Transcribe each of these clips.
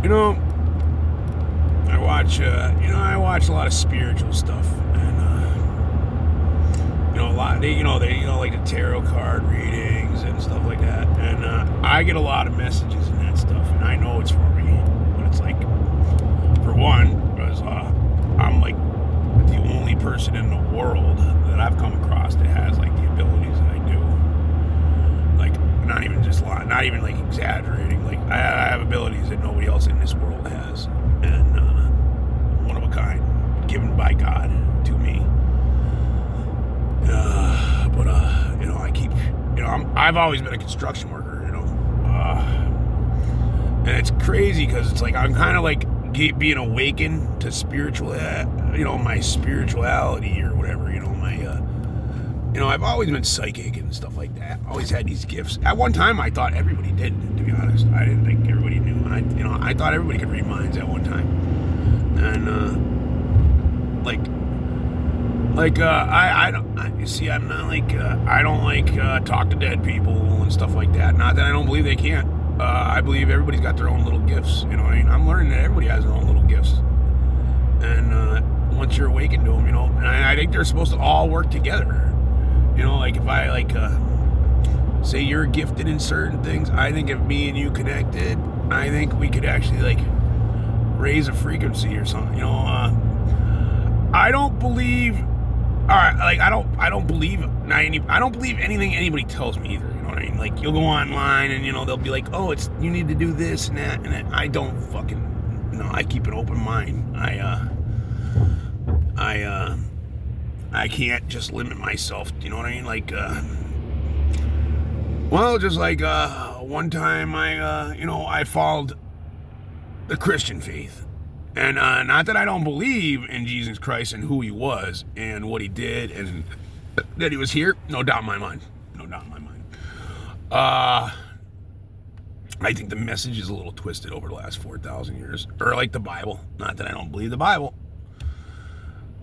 You know, I watch a lot of spiritual stuff, and a lot. Like the tarot card readings and stuff like that, and I get a lot of messages and that stuff, and I know it's for me, but it's like, for one, because I'm like the only person in the world that I've come across that has like the abilities that I do. Like, not even like exaggerating. Like, I have abilities that nobody else in this world has, and one of a kind, given by God to me. I've always been a construction worker, and it's crazy because it's like I'm kind of like being awakened to spiritual, my spirituality or whatever, I've always been psychic and stuff like that. Always had these gifts. At one time, I thought everybody did, to be honest. I didn't think everybody knew. I thought everybody could read minds at one time. And, I'm not like, I don't like talk to dead people and stuff like that. Not that I don't believe they can't. I believe everybody's got their own little gifts. I'm learning that everybody has their own little gifts. And once you're awakened to them, and I think they're supposed to all work together. Like if I say you're gifted in certain things, I think if me and you connected, I think we could actually like raise a frequency or something. I don't believe. All right, like I don't believe anything anybody tells me either. You know what I mean? Like you'll go online and they'll be like, oh, you need to do this and that and that. I don't fucking. No, I keep an open mind. I can't just limit myself. You know what I mean? Like, just like one time I followed the Christian faith. And not that I don't believe in Jesus Christ and who he was and what he did and that he was here. No doubt in my mind. I think the message is a little twisted over the last 4,000 years. Or like the Bible. Not that I don't believe the Bible.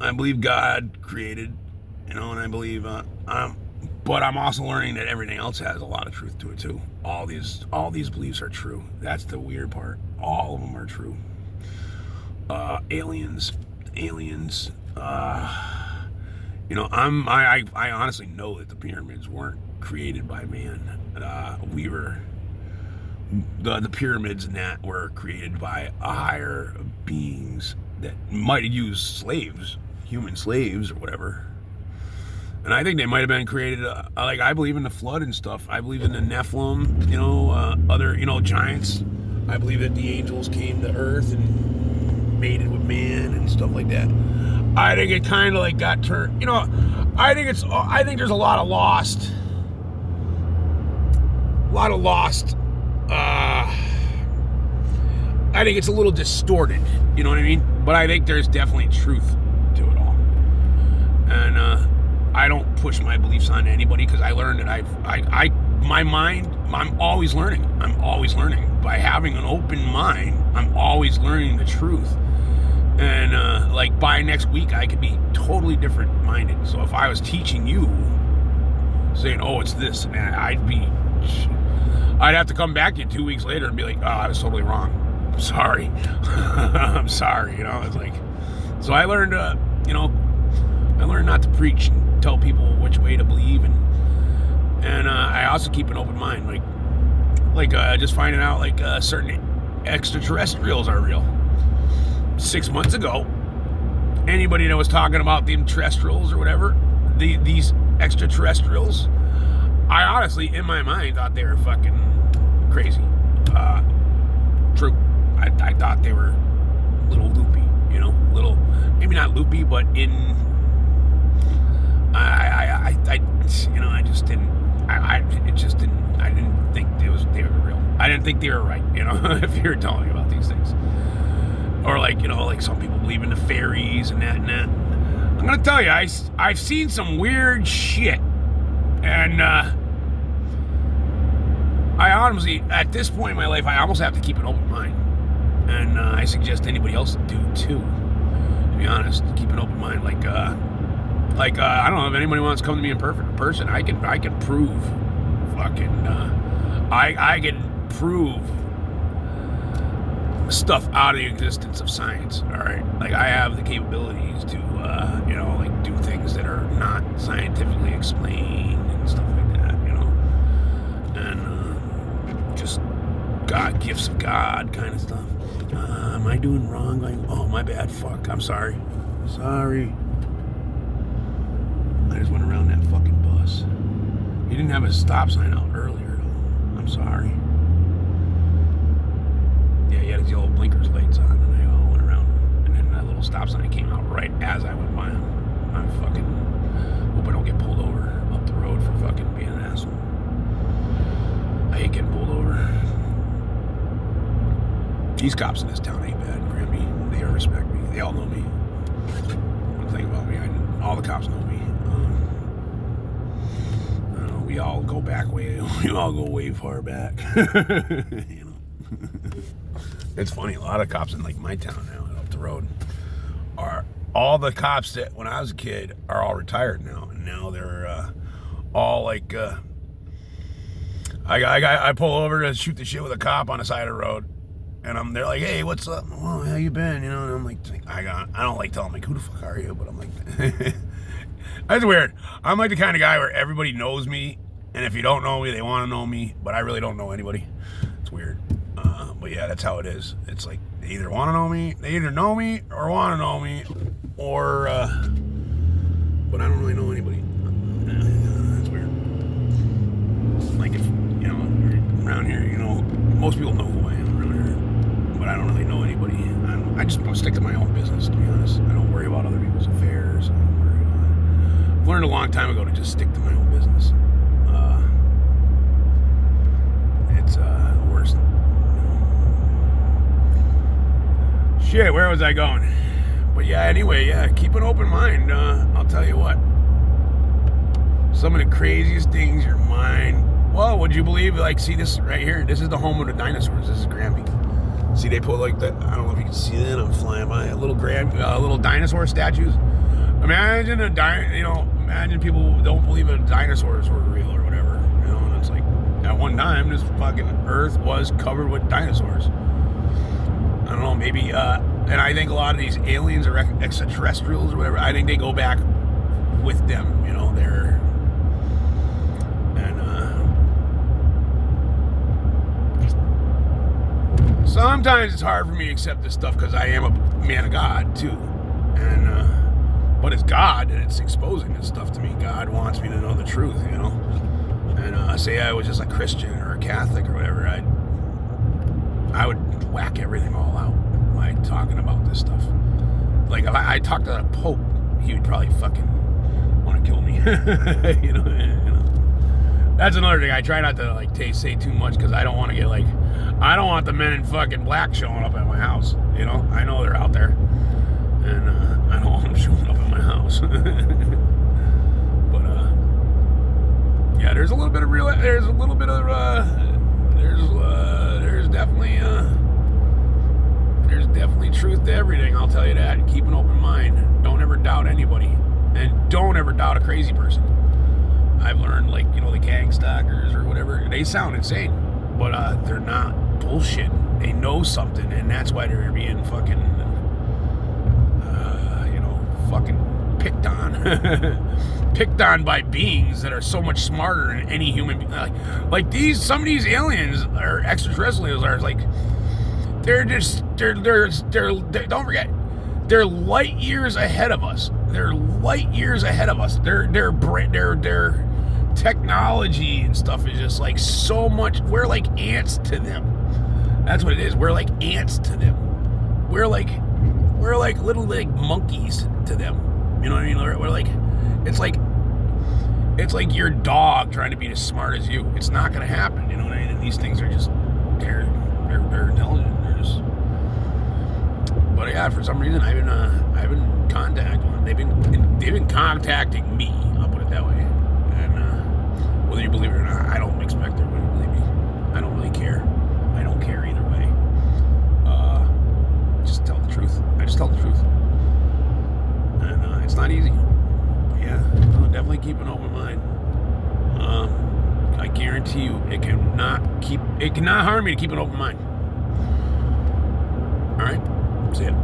I believe God created, and I believe, but I'm also learning that everything else has a lot of truth to it too. All these beliefs are true. That's the weird part. All of them are true. Aliens. I honestly know that the pyramids weren't created by man. The pyramids and that were created by higher beings that might have used slaves, human slaves or whatever. And I think they might have been created, I believe in the flood and stuff. I believe in the Nephilim, other, giants. I believe that the angels came to earth and mated with man and stuff like that. I think it kind of like got turned, I think there's a lot of lost, I think it's a little distorted, you know what I mean? But I think there's definitely truth to it all. And I don't push my beliefs on anybody because I learned that I'm always learning. By having an open mind, I'm always learning the truth. And by next week, I could be totally different minded. So if I was teaching you, saying, oh, it's this, and I'd have to come back to you 2 weeks later and be like, oh, I was totally wrong. I'm sorry. I'm sorry. It's like, so I learned, I learned not to preach and tell people which way to believe. And I also keep an open mind. Just finding out certain extraterrestrials are real. 6 months ago, anybody that was talking about the terrestrials or whatever, these extraterrestrials, I honestly, in my mind, thought they were fucking crazy. True. I thought they were a little loopy, little, maybe not loopy, but I didn't think they were real. I didn't think they were right, if you were telling me about these things. Or some people believe in the fairies and that. I'm gonna tell you, I've seen some weird shit. And I honestly, at this point in my life, I almost have to keep an open mind. And I suggest anybody else do too. To be honest, keep an open mind. I don't know if anybody wants to come to me in person. I can prove fucking. I can prove stuff out of the existence of science. All right, like I have the capabilities to, like do things that are not scientifically explained and stuff like that, and just gifts of God kind of stuff. Am I doing wrong? Going, oh my bad, fuck, I'm sorry. I just went around that fucking bus. He didn't have a stop sign out earlier though. I'm sorry. Yeah, he had his yellow blinkers lights on, and I all went around, and then that little stop sign came out right as I went by him. I fucking hope I don't get pulled over up the road for fucking being an asshole. I hate getting pulled over. These cops in this town ain't bad, Granby. They respect me. They all know me. One thing about me, all the cops know me. We all go back way. We all go way far back. It's funny. A lot of cops in like my town now, up the road, are all the cops that when I was a kid are all retired now, and now they're all like. I pull over to shoot the shit with a cop on the side of the road. And they're like, hey, what's up? Well, how you been? And I'm like, I don't like telling them, like, who the fuck are you? But I'm like, that's weird. I'm like the kind of guy where everybody knows me. And if you don't know me, they want to know me. But I really don't know anybody. It's weird. But yeah, that's how it is. It's like, they either want to know me, they either know me or want to know me. Or, but I don't really know anybody. That's weird. Like, if, around here, most people know who I am around here. But I don't really know anybody. I just stick to my own business, to be honest. I don't worry about other people's affairs. I don't worry about it. I've learned a long time ago to just stick to my own business. It's the worst. Shit, where was I going? But yeah, anyway, keep an open mind. I'll tell you what. Some of the craziest things your mind. Well, would you believe? Like, see this right here? This is the home of the dinosaurs. This is Granby. See, they put like that. I don't know if you can see that. I'm flying by little dinosaur statues. Imagine imagine people don't believe that dinosaurs were real or whatever. And it's like at one time this fucking Earth was covered with dinosaurs. I don't know, maybe. And I think a lot of these aliens or extraterrestrials or whatever. I think they go back with them. They're. Sometimes it's hard for me to accept this stuff because I am a man of God too, and but it's God and it's exposing this stuff to me. God wants me to know the truth, And say I was just a Christian or a Catholic or whatever, I would whack everything all out by talking about this stuff. Like if I talked to the Pope, he would probably fucking want to kill me. That's another thing. I try not to say too much because I don't want to get I don't want the men in fucking black showing up at my house. I know they're out there, and I don't want them showing up at my house. But yeah, there's a little bit of there's definitely truth to everything. I'll tell you that. Keep an open mind. Don't ever doubt anybody, and don't ever doubt a crazy person. I've learned, the gang stalkers or whatever, they sound insane, but they're not bullshit. They know something, and that's why they're being fucking, fucking picked on. Picked on by beings that are so much smarter than any human being. Some of these aliens or extraterrestrials are they're don't forget, they're light years ahead of us. Their technology and stuff is just so much. We're like ants to them. That's what it is. We're like ants to them. We're like little monkeys to them. You know what I mean? We're like, it's like your dog trying to be as smart as you. It's not gonna happen. You know what I mean? And these things are just they're intelligent. But yeah, for some reason I've been contacting them. They've been contacting me. I'll put it that way. And whether you believe it or not, I don't expect everybody to believe me. I don't really care. I don't care either way. Just tell the truth. I just tell the truth. And it's not easy. But yeah, I'll definitely keep an open mind. I guarantee you, it cannot harm me to keep an open mind. See ya.